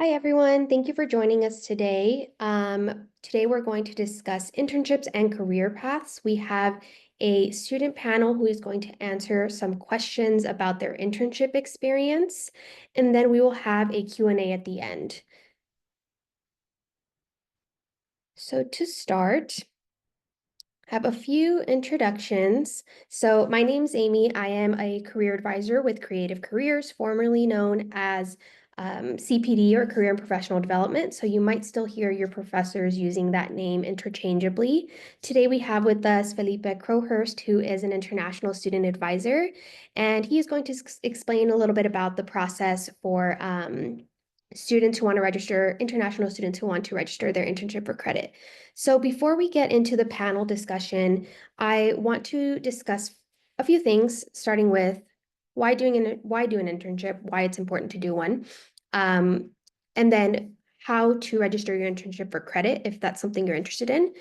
Hi, everyone. Thank you for joining us today. Today we're going to discuss internships and career paths. We have a student panel who is going to answer some questions about their internship experience, and then we will have a Q&A at the end. So to start, have a few introductions. So my name's Amy. I am a career advisor with Creative Careers, formerly known as CPD or Career and Professional Development. So you might still hear your professors using that name interchangeably. Today we have with us Felipe Crowhurst, who is an international student advisor, and he is going to explain a little bit about the process for students who want to register, international students who want to register their internship for credit. So before we get into the panel discussion, I want to discuss a few things, starting with why do an internship, why it's important to do one, and then how to register your internship for credit if that's something you're interested in.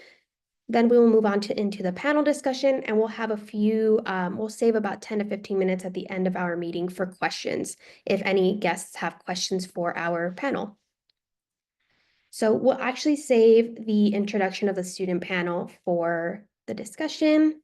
Then we will move on into the panel discussion, and we'll have we'll save about 10 to 15 minutes at the end of our meeting for questions, if any guests have questions for our panel. So we'll actually save the introduction of the student panel for the discussion.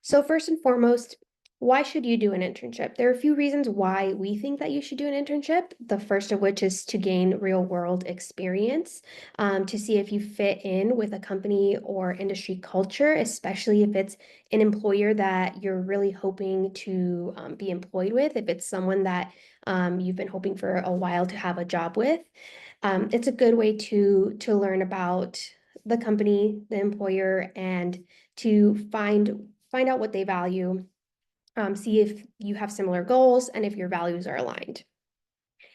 So first and foremost, why should you do an internship? There are a few reasons why we think that you should do an internship. The first of which is to gain real world experience, to see if you fit in with a company or industry culture, especially if it's an employer that you're really hoping to be employed with, if it's someone that you've been hoping for a while to have a job with. It's a good way to learn about the company, the employer, and to find out what they value, see if you have similar goals and if your values are aligned.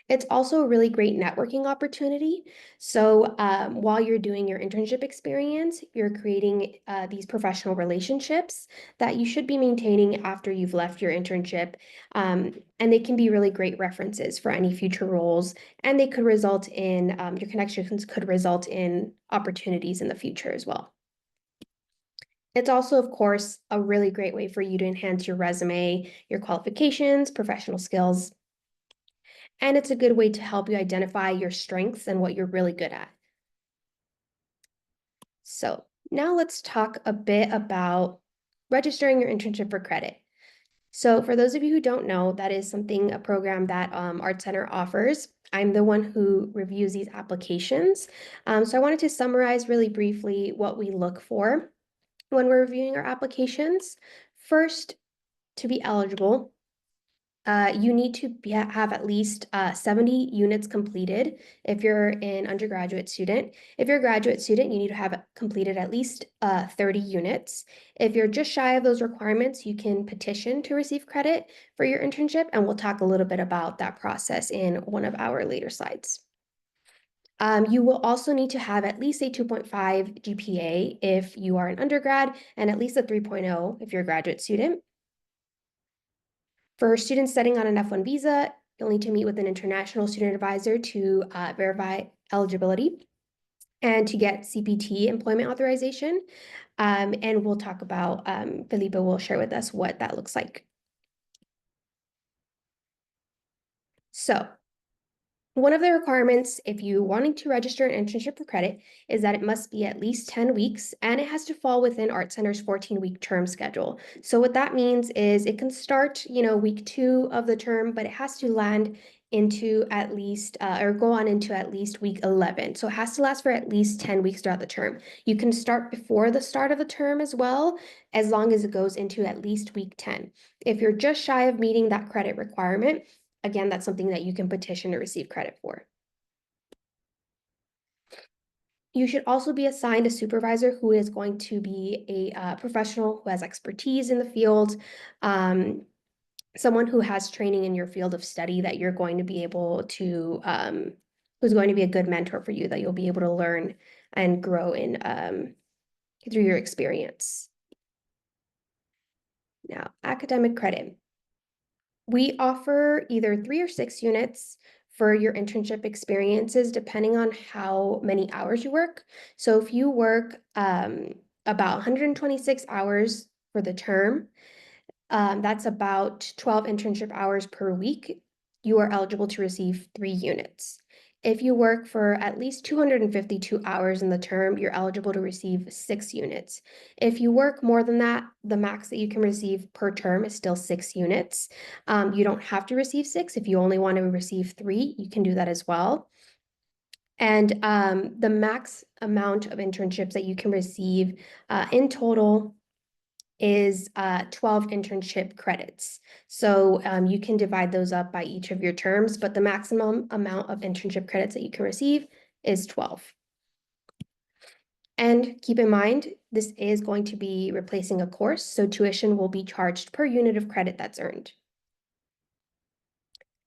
It's also a really great networking opportunity. So while you're doing your internship experience, you're creating these professional relationships that you should be maintaining after you've left your internship. And they can be really great references for any future roles. And they could result in, your connections could result in opportunities in the future as well. It's also, of course, a really great way for you to enhance your resume, your qualifications, professional skills, and it's a good way to help you identify your strengths and what you're really good at. So now let's talk a bit about registering your internship for credit. So for those of you who don't know, that is a program that Art Center offers. I'm the one who reviews these applications. So I wanted to summarize really briefly what we look for when we're reviewing our applications. First, to be eligible, you need to have at least 70 units completed if you're an undergraduate student. If you're a graduate student, you need to have completed at least 30 units. If you're just shy of those requirements, you can petition to receive credit for your internship, and we'll talk a little bit about that process in one of our later slides. You will also need to have at least a 2.5 GPA if you are an undergrad, and at least a 3.0 if you're a graduate student. For students studying on an F1 visa, you'll need to meet with an international student advisor to verify eligibility and to get CPT employment authorization. And we'll talk about, Felipe will share with us what that looks like. So one of the requirements, if you wanting to register an internship for credit, is that it must be at least 10 weeks and it has to fall within Art Center's 14-week term schedule. So what that means is it can start, week 2 of the term, but it has to land into at least, or go on into at least week 11. So it has to last for at least 10 weeks throughout the term. You can start before the start of the term as well, as long as it goes into at least week 10. If you're just shy of meeting that credit requirement, again, that's something that you can petition to receive credit for. You should also be assigned a supervisor who is going to be a professional who has expertise in the field, someone who has training in your field of study that you're going to be able to, who's going to be a good mentor for you that you'll be able to learn and grow in through your experience. Now, academic credit. We offer either 3 or 6 units for your internship experiences, depending on how many hours you work. So if you work about 126 hours for the term, that's about 12 internship hours per week. you are eligible to receive 3 units. If you work for at least 252 hours in the term, you're eligible to receive 6 units. If you work more than that, the max that you can receive per term is still 6 units. You don't have to receive 6. If you only want to receive 3, you can do that as well. And the max amount of internships that you can receive in total is 12 internship credits. So you can divide those up by each of your terms, but the maximum amount of internship credits that you can receive is 12. And keep in mind, this is going to be replacing a course, so tuition will be charged per unit of credit that's earned.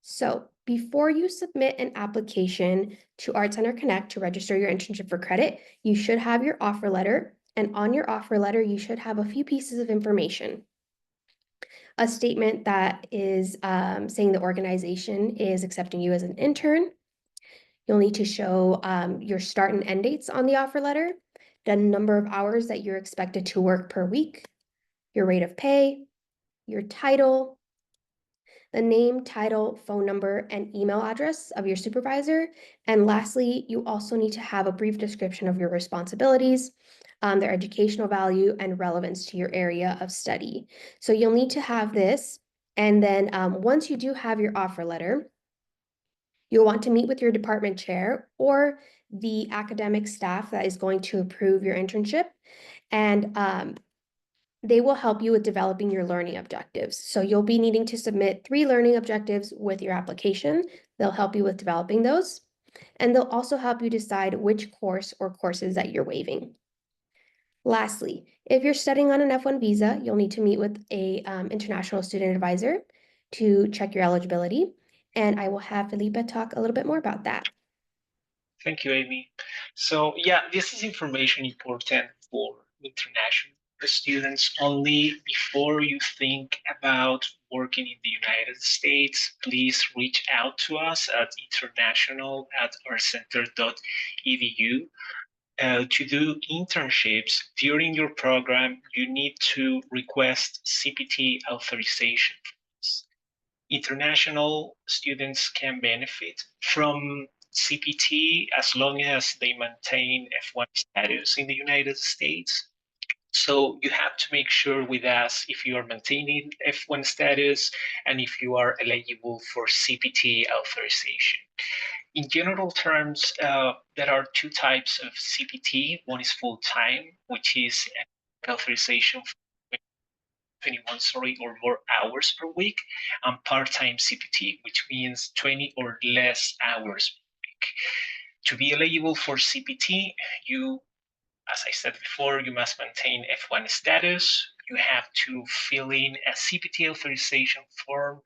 So before you submit an application to Art Center Connect to register your internship for credit, you should have your offer letter. And on your offer letter, you should have a few pieces of information. A statement that is saying the organization is accepting you as an intern. You'll need to show your start and end dates on the offer letter, the number of hours that you're expected to work per week, your rate of pay, your title, the name, title, phone number, and email address of your supervisor. And lastly, you also need to have a brief description of your responsibilities, their educational value, and relevance to your area of study. So you'll need to have this. And then once you do have your offer letter, you'll want to meet with your department chair or the academic staff that is going to approve your internship. And they will help you with developing your learning objectives. So you'll be needing to submit 3 learning objectives with your application. They'll help you with developing those. And they'll also help you decide which course or courses that you're waiving. Lastly, if you're studying on an F1 visa, you'll need to meet with a international student advisor to check your eligibility. And I will have Felipe talk a little bit more about that. Thank you, Amy. So yeah, this is information important for international students only. Before you think about working in the United States, please reach out to us at international@ourcenter.edu. To do internships during your program, you need to request CPT authorization. International students can benefit from CPT as long as they maintain F1 status in the United States. So you have to make sure with us if you are maintaining F1 status and if you are eligible for CPT authorization. In general terms, there are 2 types of CPT. One is full-time, which is authorization for 21 or more hours per week, and part-time CPT, which means 20 or less hours per week. To be eligible for CPT, you, as I said before, you must maintain F1 status. You have to fill in a CPT authorization form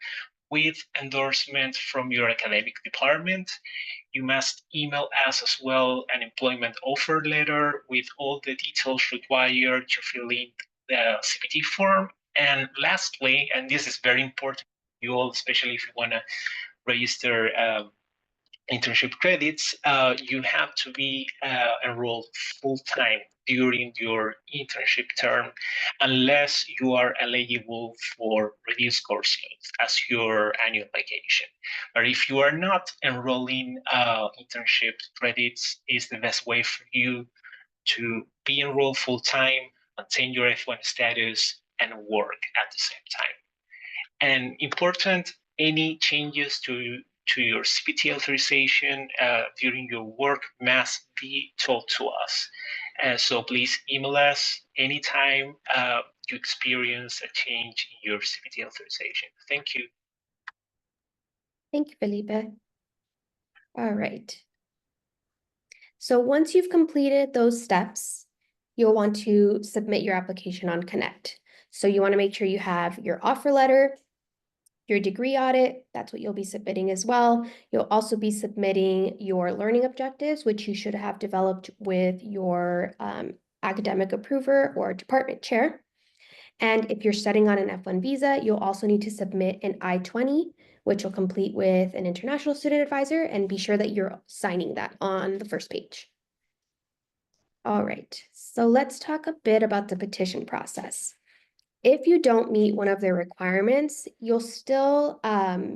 with endorsement from your academic department. You must email us as well an employment offer letter with all the details required to fill in the CPT form. And lastly, and this is very important for you all, especially if you want to register internship credits, you have to be enrolled full-time during your internship term unless you are eligible for reduced course loads as your annual vacation. But if you are not enrolling, internship credits is the best way for you to be enrolled full-time, maintain your F1 status, and work at the same time. And important, any changes to your CPT authorization during your work must be told to us. So please email us anytime you experience a change in your CPT authorization. Thank you. Thank you, Felipe. All right. So once you've completed those steps, you'll want to submit your application on Connect. So you want to make sure you have your offer letter, your degree audit, that's what you'll be submitting as well. You'll also be submitting your learning objectives, which you should have developed with your academic approver or department chair. And if you're studying on an F1 visa, you'll also need to submit an I-20, which you'll complete with an international student advisor, and be sure that you're signing that on the first page. All right, so let's talk a bit about the petition process. If you don't meet one of their requirements, you'll still,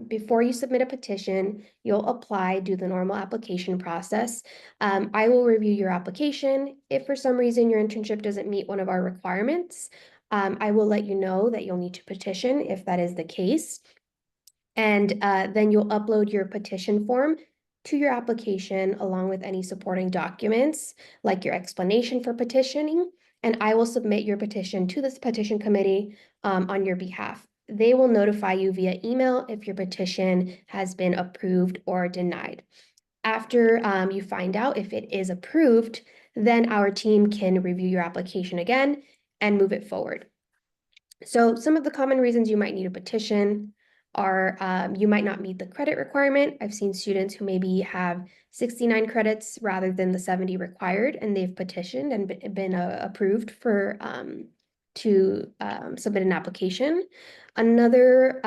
before you submit a petition, you'll apply, do the normal application process. I will review your application. If for some reason your internship doesn't meet one of our requirements, I will let you know that you'll need to petition if that is the case. And then you'll upload your petition form to your application along with any supporting documents, like your explanation for petitioning, and I will submit your petition to this petition committee on your behalf. They will notify you via email if your petition has been approved or denied. After you find out if it is approved, then our team can review your application again and move it forward. So some of the common reasons you might need a petition are you might not meet the credit requirement. I've seen students who maybe have 69 credits rather than the 70 required, and they've petitioned and been approved for to submit an application. Another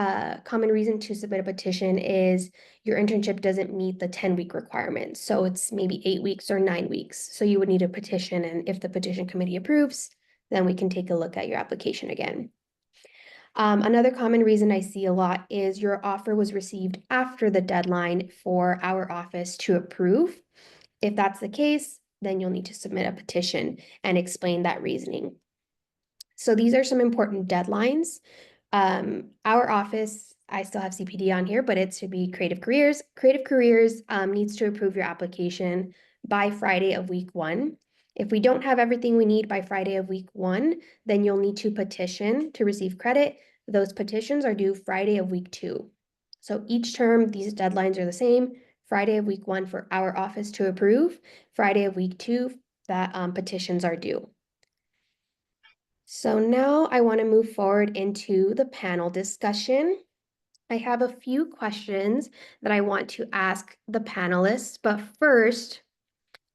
common reason to submit a petition is your internship doesn't meet the 10-week requirement. So it's maybe 8 weeks or 9 weeks. So you would need a petition, and if the petition committee approves, then we can take a look at your application again. Another common reason I see a lot is your offer was received after the deadline for our office to approve. If that's the case, then you'll need to submit a petition and explain that reasoning. So these are some important deadlines. Our office, I still have CPD on here, but it should be Creative Careers. Creative Careers needs to approve your application by Friday of week 1. If we don't have everything we need by Friday of week 1, then you'll need to petition to receive credit. Those petitions are due Friday of week 2. So each term, these deadlines are the same. Friday of week 1 for our office to approve. Friday of week 2, that petitions are due. So now I want to move forward into the panel discussion. I have a few questions that I want to ask the panelists, but first,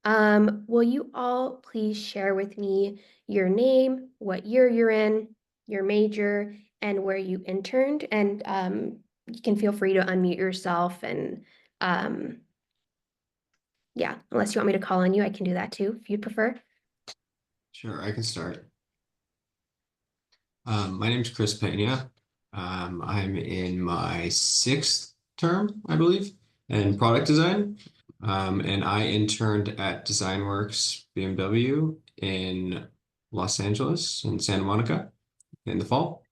will you all please share with me your name, what year you're in, your major, and where you interned? And you can feel free to unmute yourself and yeah, unless you want me to call on you, I can do that too, if you'd prefer. Sure, I can start. My name's Chris Pena. I'm in my 6th term, I believe, in product design. And I interned at DesignWorks BMW in Los Angeles and Santa Monica in the fall.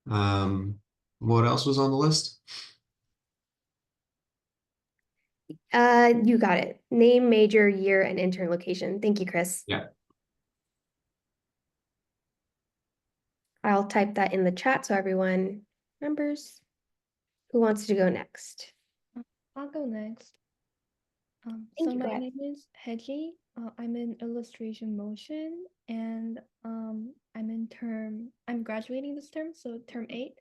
What else was on the list? You got it. Name, major, year, and intern location. Thank you, Chris. Yeah. I'll type that in the chat so everyone remembers. Who wants to go next? I'll go next. Thank So you, go my ahead. name is Heji. I'm in illustration motion, and I'm graduating this term, so term 8,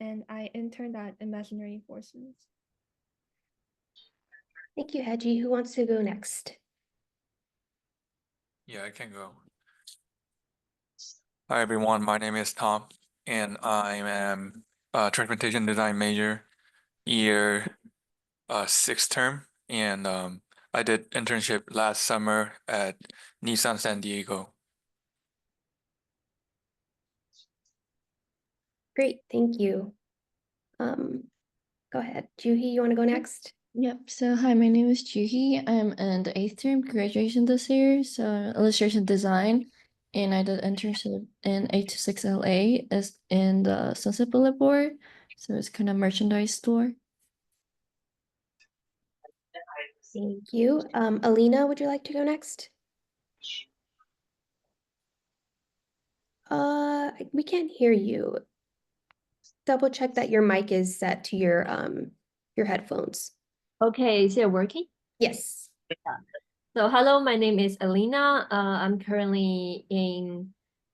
and I interned at Imaginary Forces. Thank you, Hedgie. Who wants to go next? Yeah, I can go. Hi everyone, my name is Tom, and I am a transportation design major, year 6th term, and I did internship last summer at Nissan San Diego. Great, thank you. Go ahead. Juhi, you want to go next? Yep. So hi, my name is Juhi. I'm in the 8th term graduation this year, so illustration design, and I did internship in 826 LA is in the Sunset Boulevard. So it's kind of merchandise store. Thank you. Alina, would you like to go next? We can't hear you. Double check that your mic is set to your headphones. Okay, is it working? Yes. So hello, my name is Alina. I'm currently in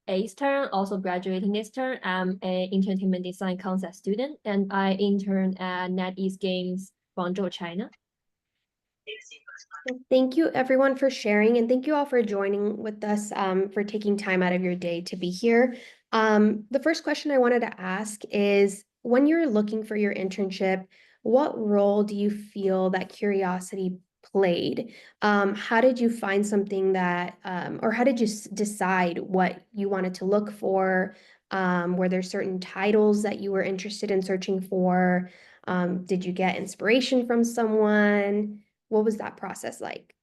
8th term, also graduating this term. I'm an entertainment design concept student, and I intern at NetEase Games, Guangzhou, China. Thank you everyone for sharing, and thank you all for joining with us, for taking time out of your day to be here. The first question I wanted to ask is, when you're looking for your internship, what role do you feel that curiosity played? How did you find something that, or how did you decide what you wanted to look for? Were there certain titles that you were interested in searching for? Did you get inspiration from someone? What was that process like?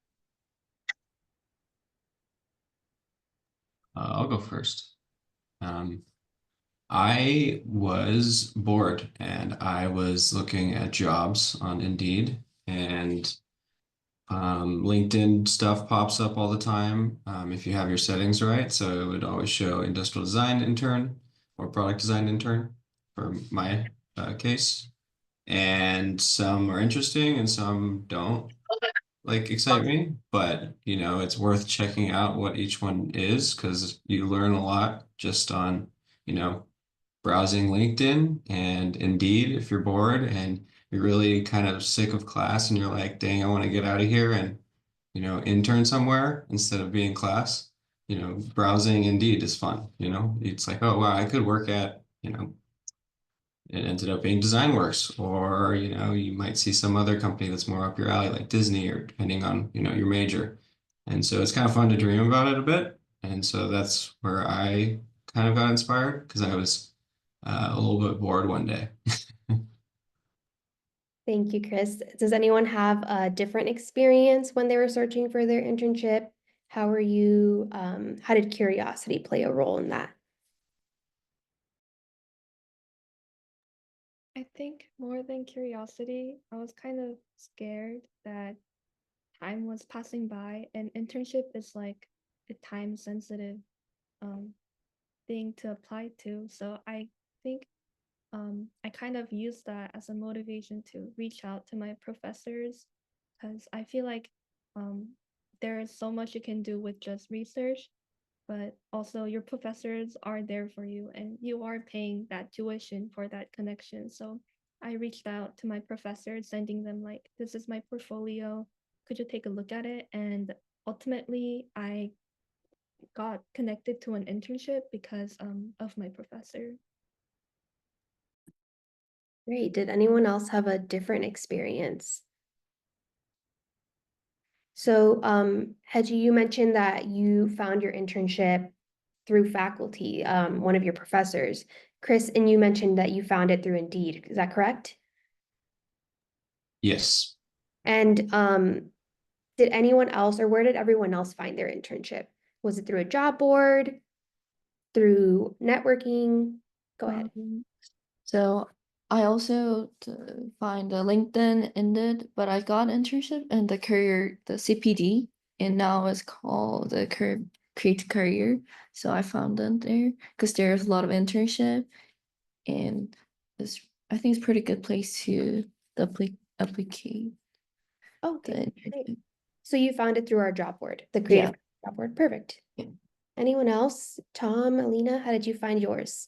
I'll go first. I was bored and I was looking at jobs on Indeed, and LinkedIn stuff pops up all the time if you have your settings right. So it would always show industrial design intern or product design intern for my case. And some are interesting and some don't like excite me, but it's worth checking out what each one is because you learn a lot just on, you know, browsing LinkedIn and Indeed if you're bored and you're really kind of sick of class and you're like, dang, I want to get out of here and, intern somewhere instead of be in class. Browsing Indeed is fun, it's like, oh wow, I could work at, it ended up being DesignWorks, or you might see some other company that's more up your alley, like Disney, or depending on your major. And so it's kind of fun to dream about it a bit. And so that's where I kind of got inspired because I was a little bit bored one day. Thank you, Chris. Does anyone have a different experience when they were searching for their internship? How did curiosity play a role in that? I think more than curiosity, I was kind of scared that time was passing by, and internship is like a time sensitive thing to apply to. So I think I kind of used that as a motivation to reach out to my professors because I feel like there is so much you can do with just research, but also your professors are there for you and you are paying that tuition for that connection. So I reached out to my professors, sending them like, this is my portfolio. Could you take a look at it? And ultimately, I got connected to an internship because of my professor. Great. Did anyone else have a different experience? So, Hedgie, you mentioned that you found your internship through faculty, one of your professors. Chris, and you mentioned that you found it through Indeed. Is that correct? Yes. And did anyone else, or where did everyone else find their internship? Was it through a job board, through networking? Go ahead. So I also find a LinkedIn ended, but I got internship in the CPD, and now it's called the Create Career. So I found it there because there's a lot of internship, and I think it's a pretty good place to applicate the Okay, great. internship. So you found it through our job board, the Yeah. creative job board. Perfect. Yeah. Anyone else? Tom, Alina, how did you find yours?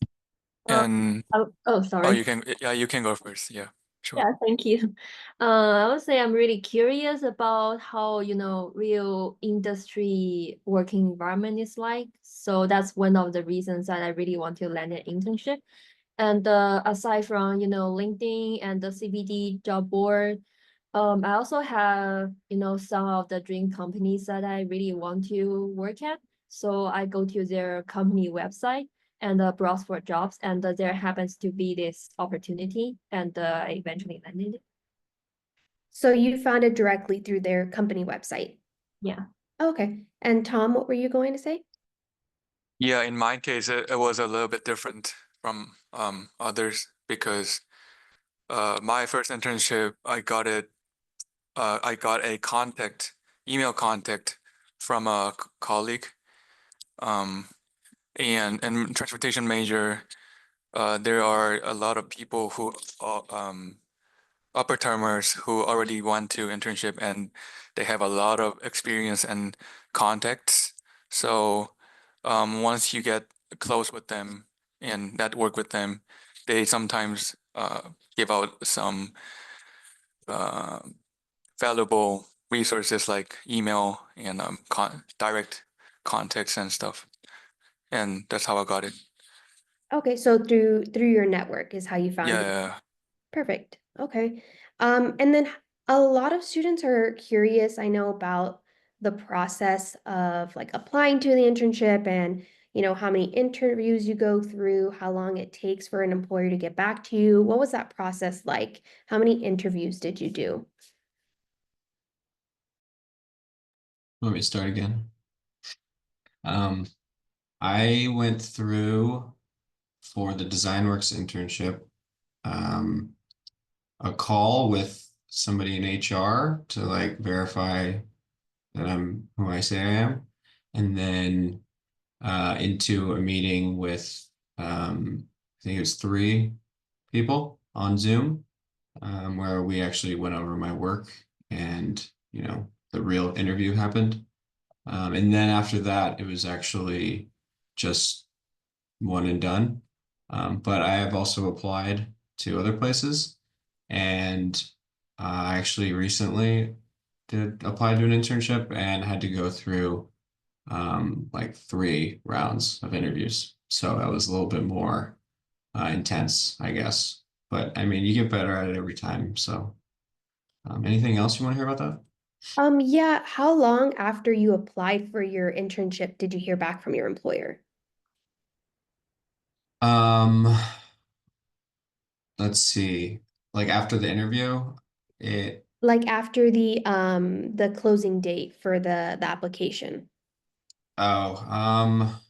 And Sorry. you can go first. Yeah, sure. Yeah, thank you. I would say I'm really curious about how, real industry working environment is like. So that's one of the reasons that I really want to land an internship. And aside from, LinkedIn and the CBD job board, I also have, some of the dream companies that I really want to work at. So I go to their company website and browse for jobs, and there happens to be this opportunity, and I eventually landed it. So you found it directly through their company website. Yeah. Okay. And Tom, what were you going to say? Yeah, in my case, it was a little bit different from others because my first internship, I got a email contact from a colleague. And in transportation major, there are a lot of people who upper termers who already went to internship and they have a lot of experience and contacts. So once you get close with them and network with them, they sometimes give out some uh, valuable resources like email and direct contacts and stuff. And that's how I got it. Okay, so through your network is how you found it. Yeah. Perfect. Okay. And then a lot of students are curious, I know, about the process of like applying to the internship and, how many interviews you go through, how long it takes for an employer to get back to you. What was that process like? How many interviews did you do? Let me start again. I went through for the DesignWorks internship, a call with somebody in HR to like verify that I'm who I say I am, and then into a meeting with I think it was 3 people on Zoom, where we actually went over my work and the real interview happened. And then after that, it was actually just one and done. But I have also applied to other places, and I actually recently did apply to an internship and had to go through like 3 rounds of interviews. So that was a little bit more intense, I guess. But I mean, you get better at it every time. So, anything else you want to hear about that? Yeah, how long after you applied for your internship did you hear back from your employer? Um, let's see. Like after the interview, it Like after the closing date for the application. oh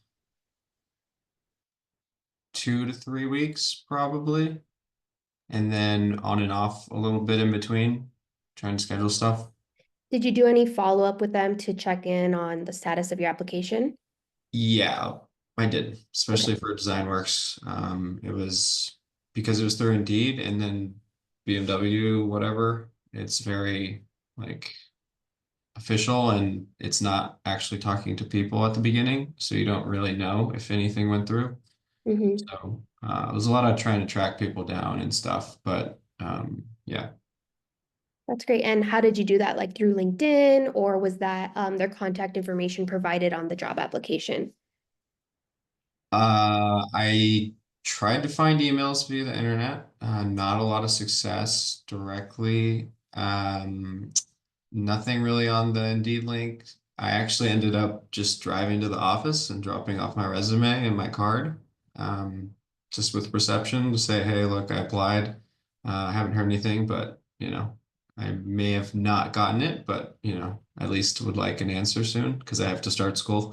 2 to 3 weeks probably, and then on and off a little bit in between, trying to schedule stuff. Did you do any follow-up with them to check in on the status of your application? Yeah, I did, Okay. especially for DesignWorks. It was because it was through Indeed and then BMW, whatever. It's very like official and it's not actually talking to people at the beginning, so you don't really know if anything went through. Mm-hmm. So it was a lot of trying to track people down and stuff, but yeah. That's great. And how did you do that? Like through LinkedIn, or was that their contact information provided on the job application? I tried to find emails via the internet. Not a lot of success directly. Nothing really on the Indeed link. I actually ended up just driving to the office and dropping off my resume and my card, just with reception to say, hey, look, I applied. I haven't heard anything, but I may have not gotten it, but at least would like an answer soon because I have to start school.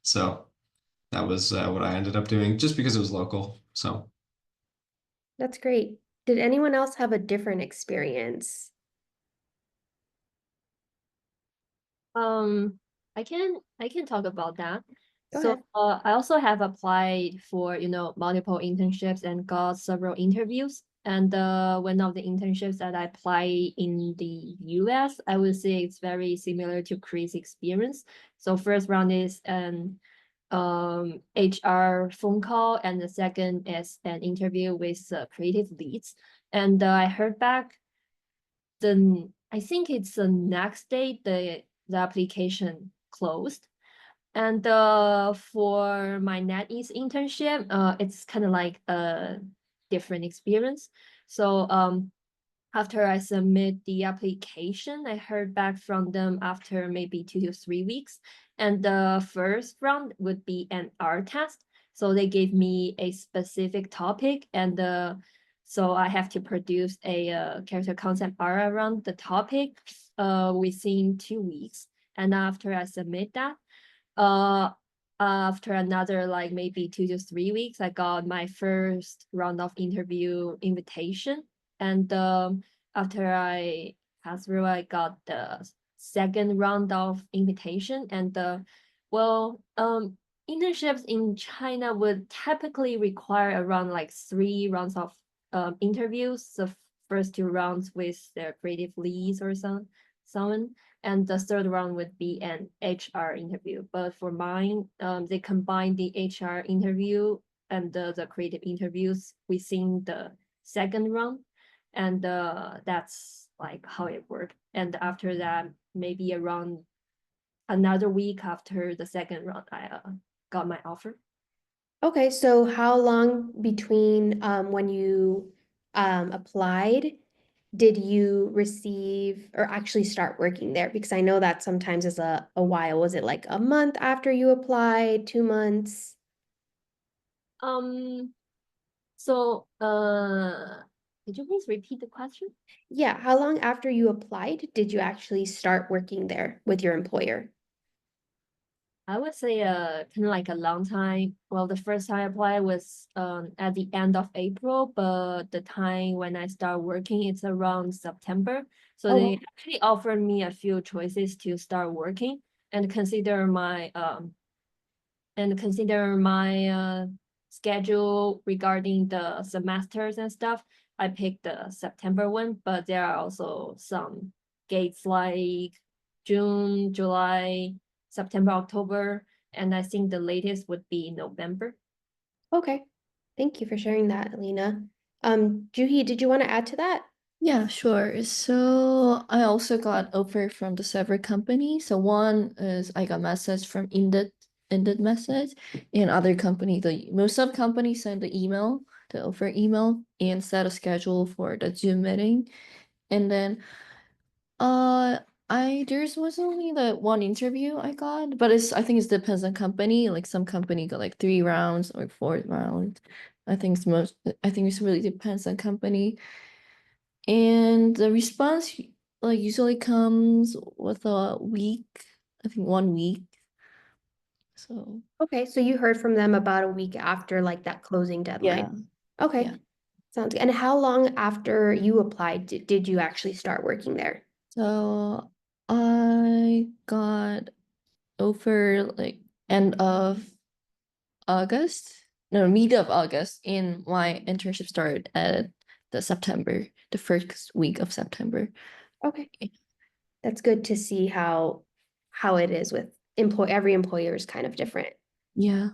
So that was what I ended up doing just because it was local. So That's great. Did anyone else have a different experience? Um, I can talk about that. Go So ahead. I also have applied for, multiple internships and got several interviews. And one of the internships that I applied in the US, I would say it's very similar to Chris' experience. So first round is an HR phone call, and the second is an interview with creative leads. And I heard back I think it's the next day the application closed. And for my NetEase internship, it's kind of like a different experience. So after I submit the application, I heard back from them after maybe 2 to 3 weeks. And the first round would be an art test. So they gave me a specific topic, and so I have to produce a character concept art around the topic within 2 weeks. And after I submit that, uh, after another like maybe 2 to 3 weeks, I got my first round of interview invitation. And after I passed through, I got the second round of invitation. And internships in China would typically require around like 3 rounds of interviews. The first 2 rounds with their creative leads or someone, and the third round would be an HR interview. But for mine, they combine the HR interview and the creative interviews within the second round, and that's like how it worked. And after that, maybe around another week after the second round, I got my offer. Okay, so how long between when you applied did you receive or actually start working there? Because I know that sometimes is a while. Was it like a month after you applied, 2 months? So, could you please repeat the question? Yeah, how long after you applied did you actually start working there with your employer? I would say kind of like a long time. Well, the first time I applied was at the end of April, but the time when I start working it's around September. So Oh, they actually offered me a few choices to start working and consider my schedule regarding the semesters and stuff. I picked the September one, but there are also some gates like June, July, September, October, and I think the latest would be November. okay. Thank you for sharing that, Alina. Juhi, did you want to add to that? Yeah, sure. So I also got offer from the several companies. So one is I got message from Indeed message, and other company, the most of companies send the email, the offer email, and set a schedule for the Zoom meeting. And then uh there's was only the one interview I got, but I think it depends on company. Like some company got like 3 rounds or 4 rounds. I think it really depends on company. And the response like usually comes with a week, I think 1 week. So Okay, so you heard from them about a week after like that closing yeah, deadline. Okay, yeah. sounds good. And how long after you applied did you actually start working there? So I got over like end of August, no, mid of August, and my internship started at the first week of September. Okay, that's good to see how it is with every employer is kind of different. Yeah.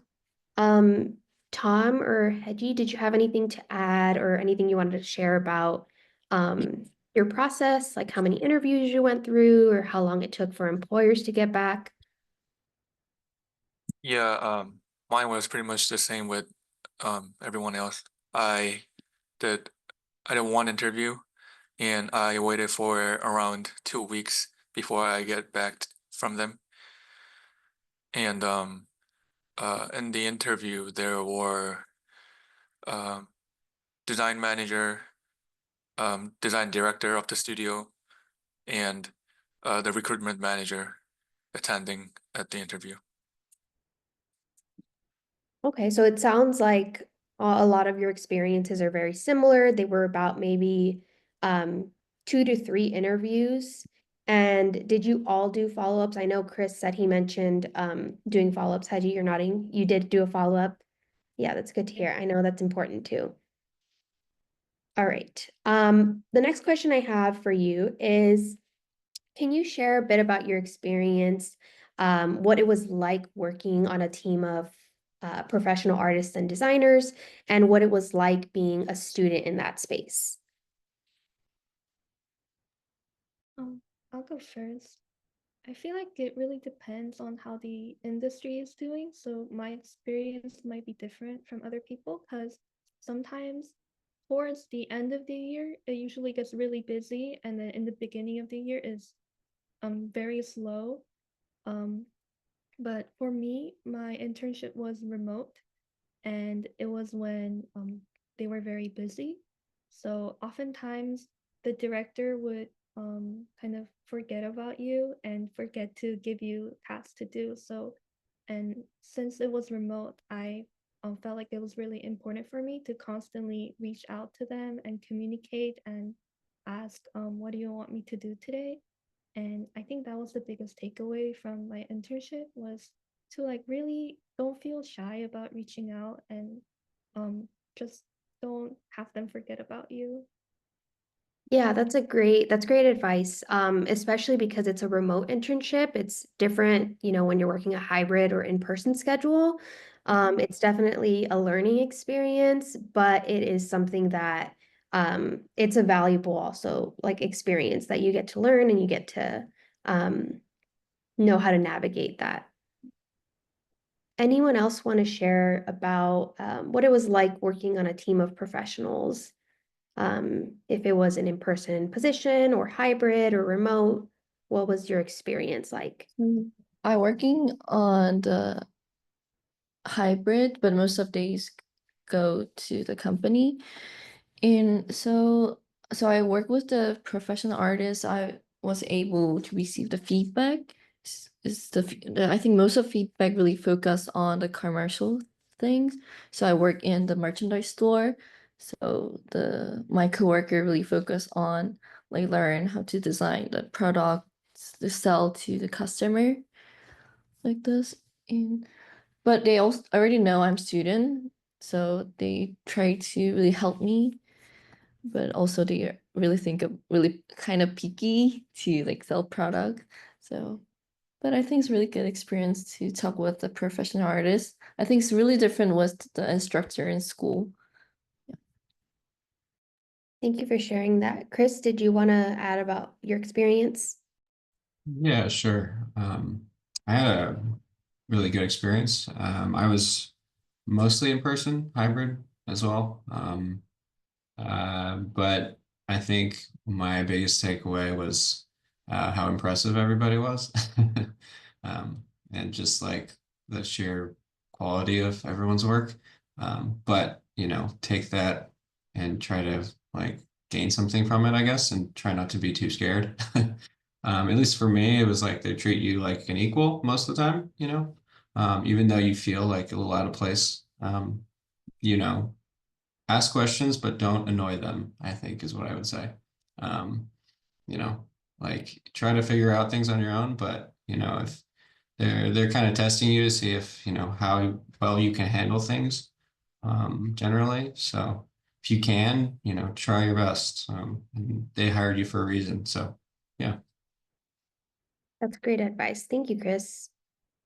Um, Tom or Hedgie, did you have anything to add or anything you wanted to share about your process, like how many interviews you went through or how long it took for employers to get back? Yeah, mine was pretty much the same with everyone else. I did I did one interview and I waited for around 2 weeks before I get back from them. And in the interview there were um design manager, design director of the studio, and the recruitment manager attending at the interview. Okay, so it sounds like a lot of your experiences are very similar. They were about maybe 2 to 3 interviews. And did you all do follow-ups? I know Chris said he mentioned doing follow-ups. Hedgie, you're nodding. You did do a follow-up. Yeah, that's good to hear. I know that's important too. All right. The next question I have for you is, can you share a bit about your experience, what it was like working on a team of professional artists and designers, and what it was like being a student in that space? I'll go first. I feel like it really depends on how the industry is doing. So my experience might be different from other people because sometimes towards the end of the year, it usually gets really busy, and then in the beginning of the year is very slow. Um, but for me, my internship was remote, and it was when they were very busy. So oftentimes the director would kind of forget about you and forget to give you tasks to do. So, and since it was remote, I felt like it was really important for me to constantly reach out to them and communicate and ask, what do you want me to do today? And I think that was the biggest takeaway from my internship was to like really don't feel shy about reaching out and um just don't have them forget about you. Yeah, that's great advice. Especially because it's a remote internship. It's different, when you're working a hybrid or in-person schedule. It's definitely a learning experience, but it is something that it's a valuable also like experience that you get to learn and you get to um know how to navigate that. Anyone else want to share about what it was like working on a team of professionals? if it was an in-person position or hybrid or remote, what was your experience like? I working on the hybrid, but most of days go to the company. And so I work with the professional artists. I was able to receive the feedback. I think most of feedback really focus on the commercial things. So I work in the merchandise store. So my coworker really focus on like learn how to design the products to sell to the customer like this. And but they also already know I'm student, so they try to really help me. But also they really think of really kind of picky to like sell product. So, but I think it's really good experience to talk with the professional artist. I think it's really different with the instructor in school. Thank you for sharing that. Chris, did you want to add about your experience? Yeah, sure. I had a really good experience. I was mostly in person, hybrid as well. But I think my biggest takeaway was how impressive everybody was. And just like the sheer quality of everyone's work. But, take that and try to like gain something from it, I guess, and try not to be too scared. At least for me, it was like they treat you like an equal most of the time, even though you feel like a little out of place. You know, ask questions, but don't annoy them, I think is what I would say. Um, you know, like try to figure out things on your own, but if they're kind of testing you to see if, how well you can handle things, generally. So if you can, try your best. And they hired you for a reason. So yeah. That's great advice. Thank you, Chris.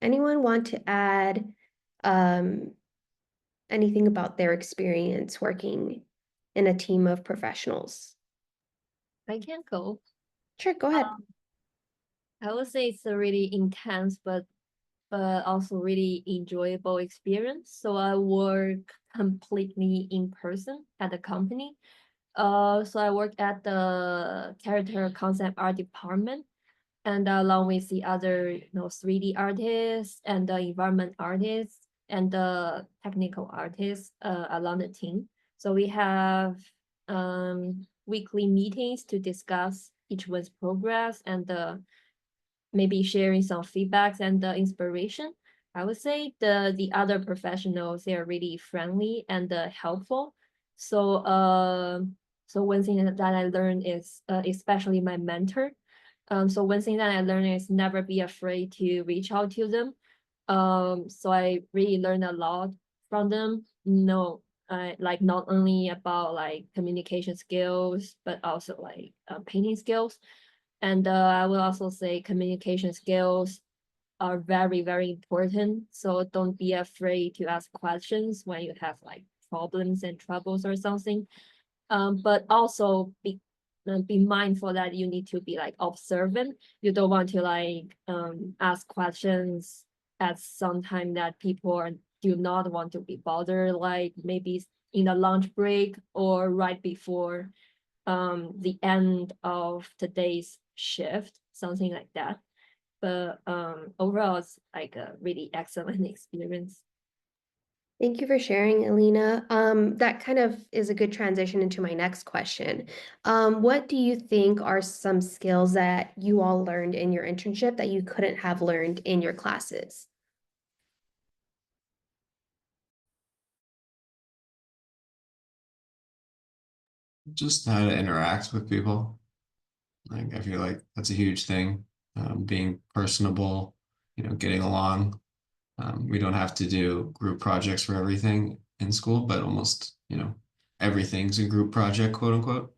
Anyone want to add um, anything about their experience working in a team of professionals? I can go. Sure, go ahead. I would say it's a really intense but also really enjoyable experience. So I work completely in person at the company. So I work at the character concept art department, and along with the other 3D artists and the environment artists and the technical artists along the team. So we have weekly meetings to discuss each one's progress and maybe sharing some feedbacks and the inspiration. I would say the other professionals, they are really friendly and helpful. So so one thing that I learned is especially my mentor. So one thing that I learned is never be afraid to reach out to them. So I really learned a lot from them. Like not only about like communication skills, but also like painting skills. And I will also say communication skills are very, very important. So don't be afraid to ask questions when you have like problems and troubles or something. But also be mindful that you need to be like observant. You don't want to like ask questions at some time that do not want to be bothered, like maybe in the lunch break or right before the end of today's shift, something like that. But overall, it's like a really excellent experience. Thank you for sharing, Alina. That kind of is a good transition into my next question. What do you think are some skills that you all learned in your internship that you couldn't have learned in your classes? Just how to interact with people. Like I feel like that's a huge thing. Being personable, getting along. We don't have to do group projects for everything in school, but almost, everything's a group project, quote unquote,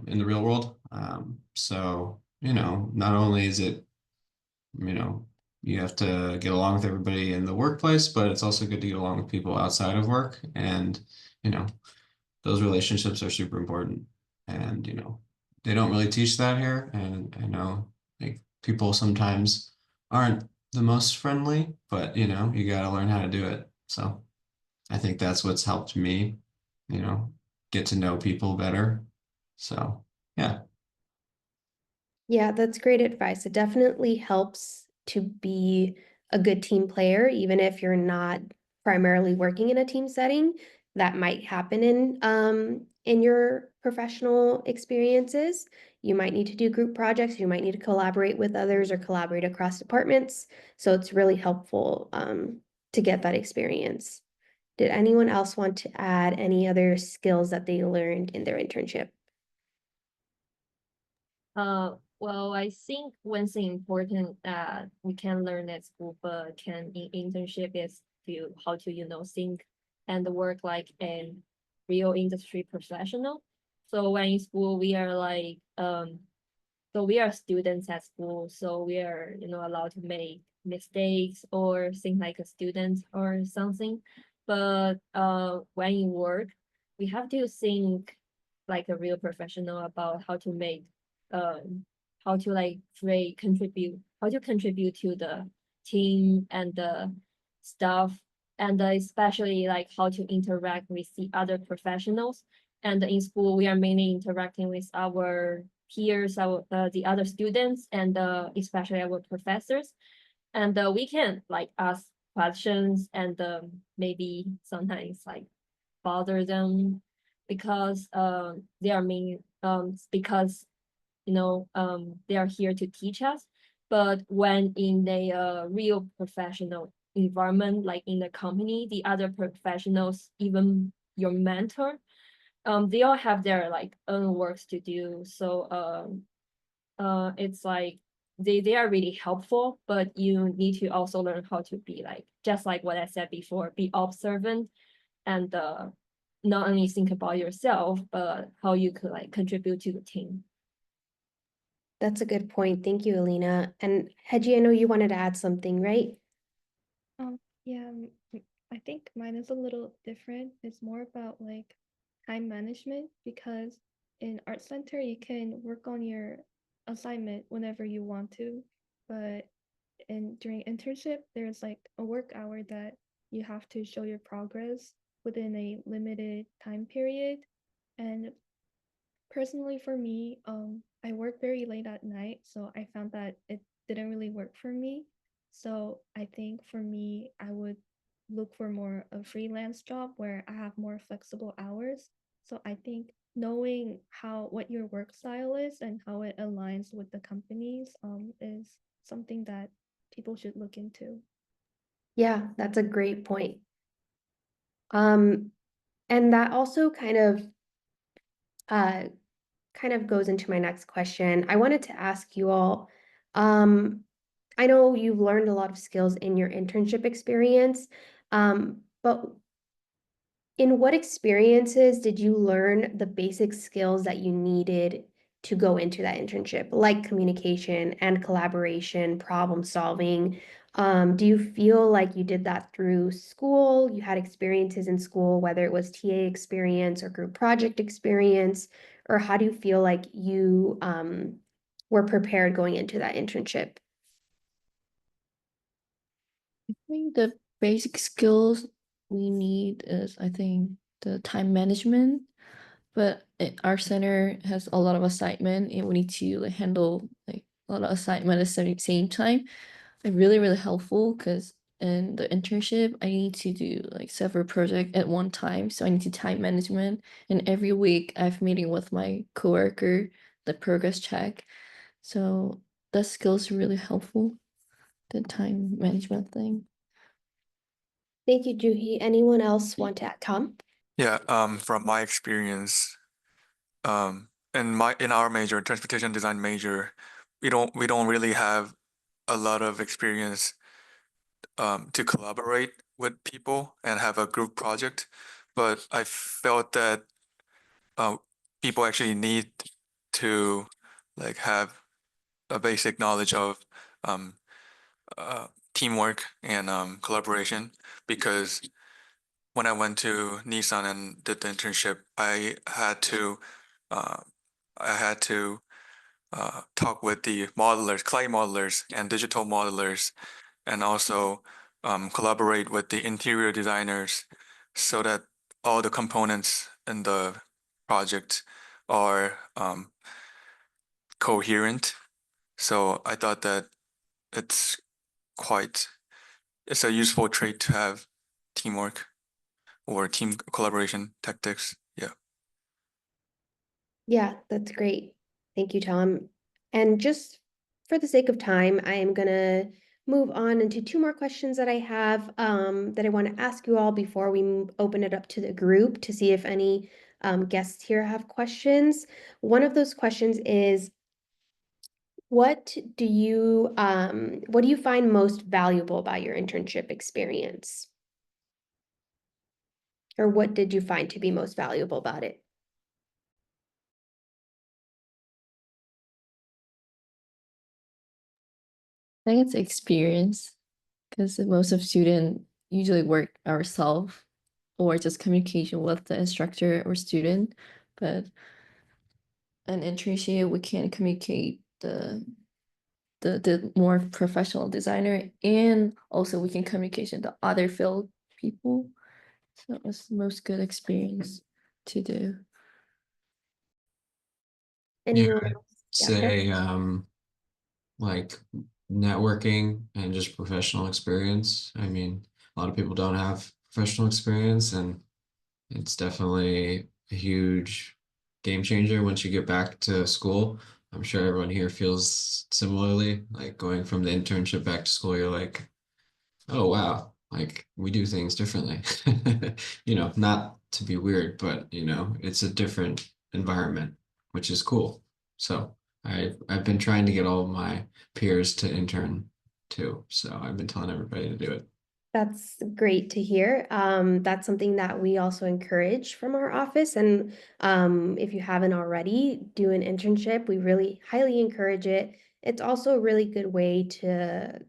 in the real world. So, not only is it, you know, you have to get along with everybody in the workplace, but it's also good to get along with people outside of work. And, you know, those relationships are super important. And, they don't really teach that here. And I know like people sometimes aren't the most friendly, but you got to learn how to do it. So I think that's what's helped me, you know, get to know people better. So yeah. Yeah, that's great advice. It definitely helps to be a good team player, even if you're not primarily working in a team setting. That might happen in your professional experiences. You might need to do group projects, you might need to collaborate with others or collaborate across departments. So it's really helpful to get that experience. Did anyone else want to add any other skills that they learned in their internship? Well, I think one thing important that we can learn at school but can in internship is to how to, think and work like a real industry professional. So when in school we are like so we are students at school, so we are, allowed to make mistakes or think like a student or something. But when you work, we have to think like a real professional about how to make how to like contribute to the team and the stuff, and especially like how to interact with the other professionals. And in school, we are mainly interacting with our peers, our the other students, and especially our professors. And we can like ask questions and maybe sometimes like bother them because they are mean because they are here to teach us. But when in a real professional environment, like in the company, the other professionals, even your mentor, they all have their like own works to do. So it's like they are really helpful, but you need to also learn how to be like, just like what I said before, be observant and not only think about yourself, but how you could like contribute to the team. That's a good point. Thank you, Alina. And Hedgie, I know you wanted to add something, right? Yeah, I think mine is a little different. It's more about like time management because in art center you can work on your assignment whenever you want to, but during internship there's like a work hour that you have to show your progress within a limited time period. And personally for me, I work very late at night, so I found that it didn't really work for me. So I think for me, I would look for more a freelance job where I have more flexible hours. So I think knowing what your work style is and how it aligns with the companies is something that people should look into. Yeah, that's a great point. And that also uh kind of goes into my next question. I wanted to ask you all, I know you've learned a lot of skills in your internship experience, but in what experiences did you learn the basic skills that you needed to go into that internship, like communication and collaboration, problem solving? Do you feel like you did that through school? You had experiences in school, whether it was TA experience or group project experience, or how do you feel like you were prepared going into that internship? I think the basic skills we need is, I think, the time management. But our center has a lot of assignment, and we need to like handle like a lot of assignment at the same time. Like really, really helpful because in the internship, I need to do like several projects at one time. So I need to time management. And every week I have meeting with my coworker, the progress check. So that skill is really helpful, the time management thing. Thank you, Juhi. Anyone else want to add? Tom? Yeah, from my experience, in our major, transportation design major, we don't really have a lot of experience to collaborate with people and have a group project, but I felt that people actually need to like have a basic knowledge of um, teamwork and collaboration, because when I went to Nissan and did the internship, uh, I had to talk with the modelers, clay modelers, and digital modelers, and also collaborate with the interior designers so that all the components in the project are coherent. So I thought that it's it's a useful trait to have teamwork or team collaboration tactics. Yeah. Yeah, that's great. Thank you, Tom. And just for the sake of time, I am gonna move on into two more questions that I have that I want to ask you all before we open it up to the group to see if any guests here have questions. One of those questions is, what do you find most valuable about your internship experience? Or what did you find to be most valuable about it? I think it's experience because most of student usually work ourselves or just communication with the instructor or student. But an internship, we can communicate the more professional designer, and also we can communication the other field people. So it was the most good experience to do. Anyone I'd else? Yeah, go ahead. say like networking and just professional experience. I mean, a lot of people don't have professional experience, and it's definitely a huge game changer once you get back to school. I'm sure everyone here feels similarly, like going from the internship back to school, you're like, oh wow, like we do things differently. Not to be weird, but it's a different environment, which is cool. So I've been trying to get all of my peers to intern too. So I've been telling everybody to do it. That's great to hear. That's something that we also encourage from our office. And if you haven't already, do an internship. We really highly encourage it. It's also a really good way to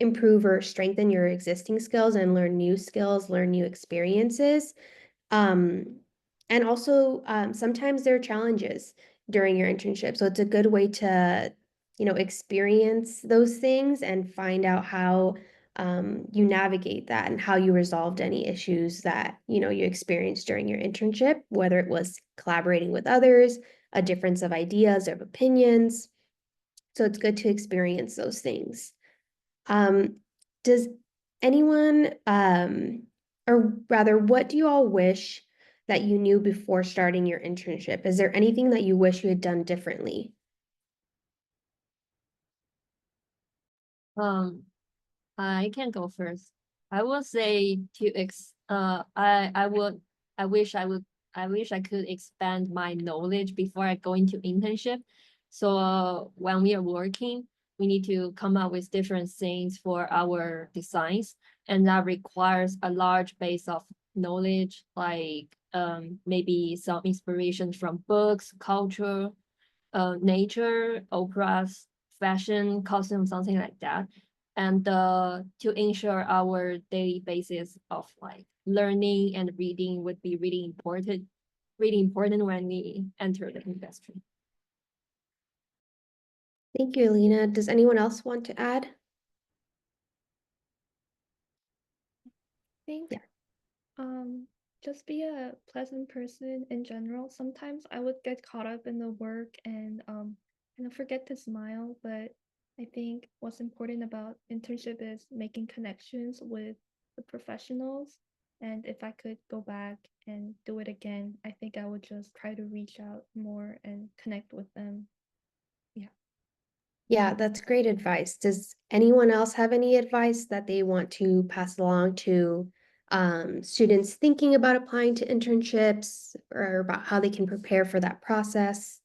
improve or strengthen your existing skills and learn new skills, learn new experiences. Um, and also, sometimes there are challenges during your internship. So it's a good way to, experience those things and find out how you navigate that and how you resolved any issues that, you experienced during your internship, whether it was collaborating with others, a difference of ideas or of opinions. So it's good to experience those things. Does anyone, or rather, what do you all wish that you knew before starting your internship? Is there anything that you wish you had done differently? I can go first. I will say I wish I could expand my knowledge before I go into internship. So when we are working, we need to come up with different things for our designs, and that requires a large base of knowledge, like maybe some inspiration from books, culture, nature, operas, fashion, costume, something like that. And to ensure our daily basis of like learning and reading would be really important when we enter the industry. Thank you, Alina. Does anyone else want to add? Think Yeah. just be a pleasant person in general. Sometimes I would get caught up in the work and forget to smile, but I think what's important about internship is making connections with the professionals. And if I could go back and do it again, I think I would just try to reach out more and connect with them. Yeah. Yeah, that's great advice. Does anyone else have any advice that they want to pass along to students thinking about applying to internships or about how they can prepare for that process?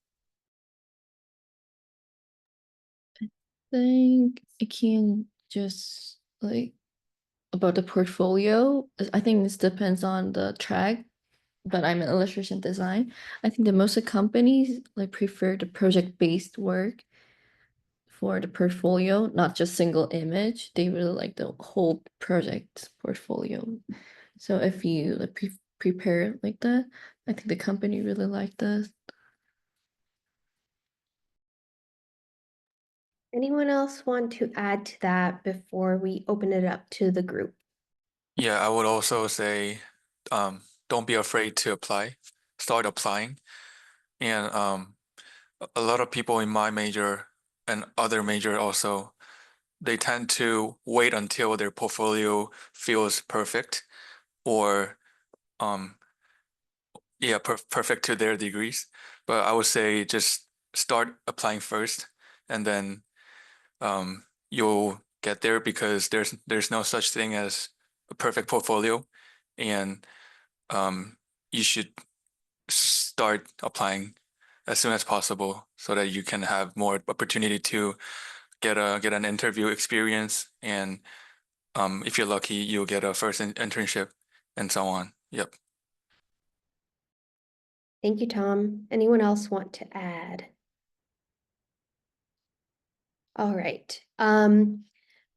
Think I can just like about the portfolio. I think this depends on the track, but I'm in illustration design. I think that most of companies like prefer the project-based work for the portfolio, not just single image. They really like the whole project portfolio. So if you like prepare like that, I think the company really like this. Anyone else want to add to that before we open it up to the group? Yeah, I would also say don't be afraid to apply. start applying. And a lot of people in my major and other major also, they tend to wait until their portfolio feels perfect or um yeah, perfect to their degrees. But I would say just start applying first, and then you'll get there, because there's no such thing as a perfect portfolio, and you should start applying as soon as possible so that you can have more opportunity to get an interview experience, and if you're lucky, you'll get a first internship and so on. Yep. Thank you, Tom. Anyone else want to add? All right.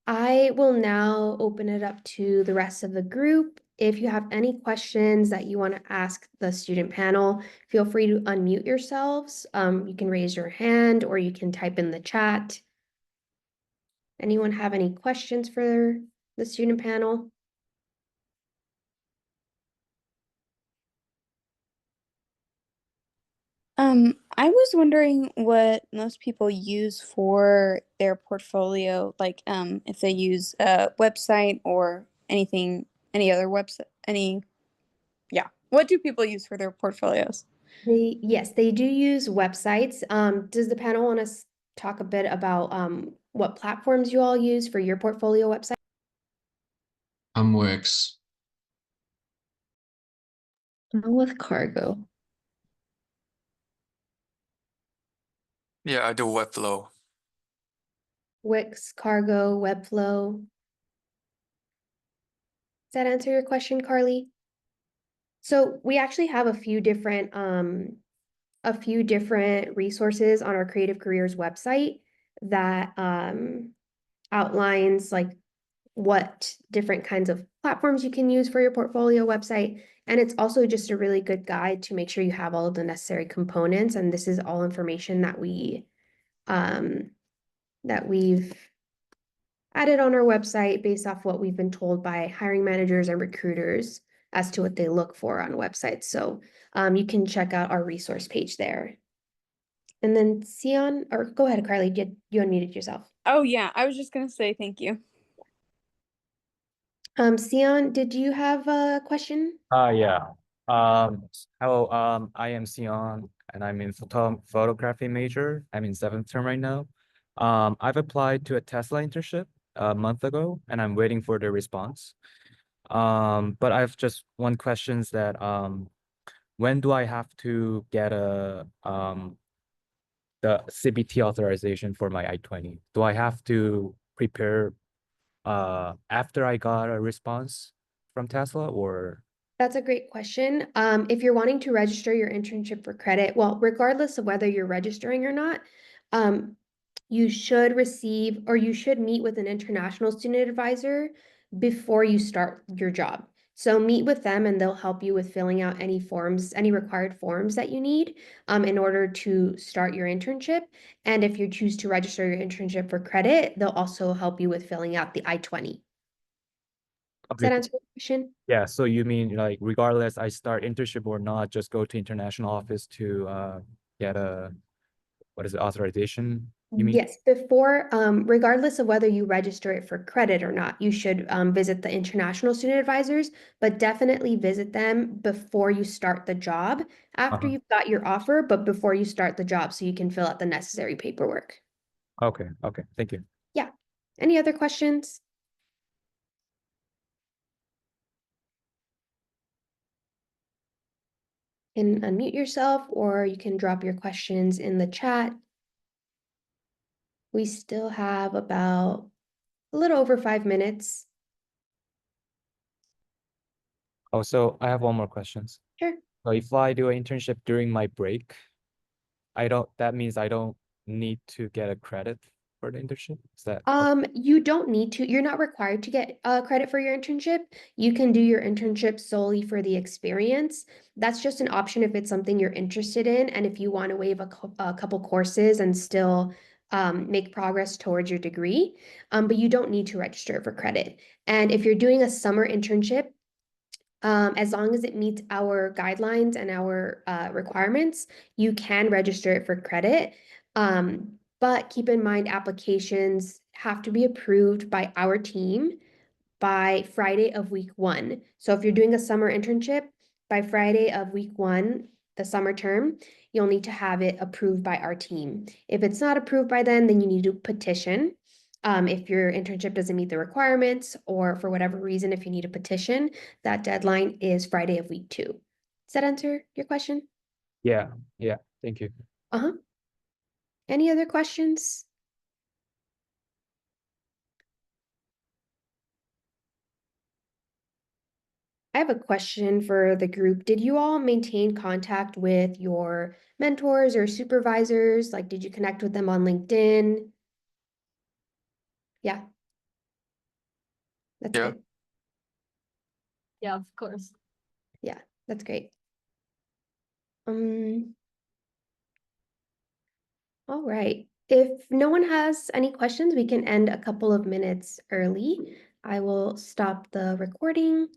I will now open it up to the rest of the group. If you have any questions that you want to ask the student panel, feel free to unmute yourselves. You can raise your hand or you can type in the chat. Anyone have any questions for the student panel? I was wondering what most people use for their portfolio, like if they use a website or anything, any other website, yeah. What do people use for their portfolios? Yes, they do use websites. Does the panel want to talk a bit about what platforms you all use for your portfolio website? Wix. I'm with Cargo. Yeah, I do Webflow. Wix, Cargo, Webflow. Does that answer your question, Carly? So we actually have a few different resources on our Creative Careers website that outlines like what different kinds of platforms you can use for your portfolio website. And it's also just a really good guide to make sure you have all of the necessary components. And this is all information that we've added on our website based off what we've been told by hiring managers and recruiters as to what they look for on websites. So you can check out our resource page there. And then Sion, or go ahead, Carly, you unmuted yourself. Oh yeah, I was just gonna say thank you. Sion, did you have a question? Yeah. Hello, I am Sion and I'm in photography major. I'm in 7th term right now. I've applied to a Tesla internship a month ago and I'm waiting for the response. But I've just one questions that when do I have to get the CBT authorization for my I-20? Do I have to prepare after I got a response from Tesla, or? That's a great question. If you're wanting to register your internship for credit, well, regardless of whether you're registering or not, you should receive or you should meet with an international student advisor before you start your job. So meet with them and they'll help you with filling out any forms, any required forms that you need in order to start your internship. And if you choose to register your internship for credit, they'll also help you with filling out the I-20. Does that Okay. answer the question? Yeah, so you mean like regardless I start internship or not, just go to international office to get a authorization, you mean? Yes, before, regardless of whether you register it for credit or not, you should visit the international student advisors, but definitely visit them before you start the job, after you've got your offer, but before you start the job, so you can fill out the necessary paperwork. Okay, thank you. Yeah. Any other questions? You can unmute yourself or you can drop your questions in the chat. We still have about a little over 5 minutes. Oh, so I have one more questions. Sure. So if I do an internship during my break, that means I don't need to get a credit for the internship? Is that? You don't need to, you're not required to get credit for your internship. You can do your internship solely for the experience. That's just an option if it's something you're interested in and if you want to waive a couple courses and still make progress towards your degree. But you don't need to register for credit. And if you're doing a summer internship, As long as it meets our guidelines and our requirements, you can register it for credit. But keep in mind, applications have to be approved by our team by Friday of week 1. So if you're doing a summer internship, by Friday of week 1, the summer term, you'll need to have it approved by our team. If it's not approved by then you need to petition. If your internship doesn't meet the requirements, or for whatever reason, if you need a petition, that deadline is Friday of week 2. Does that answer your question? Yeah, thank you. Uh-huh. Any other questions? I have a question for the group. Did you all maintain contact with your mentors or supervisors? Like, did you connect with them on LinkedIn? Yeah. That's Yeah. good. Yeah, of course. Yeah, that's great. All right. If no one has any questions, we can end a couple of minutes early. I will stop the recording.